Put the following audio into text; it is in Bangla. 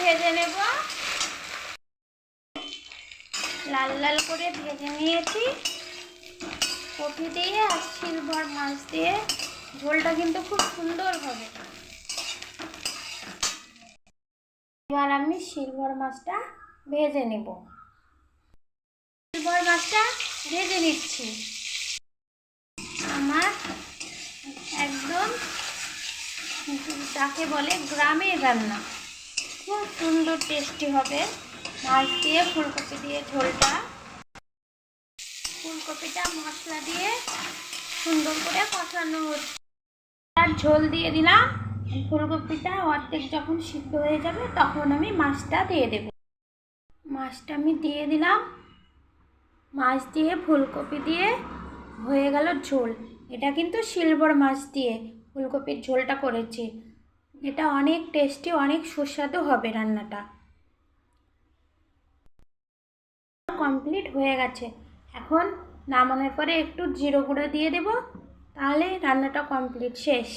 ভেজে নেব। লাল লাল করে ভেজে নিয়েছি কপি দিয়ে আর সিলভার মাছ দিয়ে। ঝোলটা কিন্তু খুব সুন্দর হবে। এবার আমি সিলভার মাছটা ভেজে নেব। সিলভার মাছটা ভেজে নিচ্ছি। আমার একদম যাকে বলে গ্রামের রান্না, খুব সুন্দর টেস্টি হবে। মাছ দিয়ে ফুলকপি দিয়ে ঝোলটা, ফুলকপিটা মশলা দিয়ে সুন্দর করে কষানো হচ্ছে। আর ঝোল দিয়ে দিলাম। ফুলকপিটা অর্ধেক যখন সিদ্ধ হয়ে যাবে তখন আমি মাছটা দিয়ে দেব। মাছটা আমি দিয়ে দিলাম। মাছ দিয়ে ফুলকপি দিয়ে হয়ে গেল ঝোল। এটা কিন্তু সিলভার মাছ দিয়ে ফুলকপির ঝোলটা করেছি। এটা অনেক টেস্টি, অনেক সুস্বাদু হবে রান্নাটা। কমপ্লিট হয়ে গেছে। এখন নামানোর পরে একটু জিরে গুঁড়ো দিয়ে দেব, তাহলে রান্নাটা কমপ্লিট, শেষ।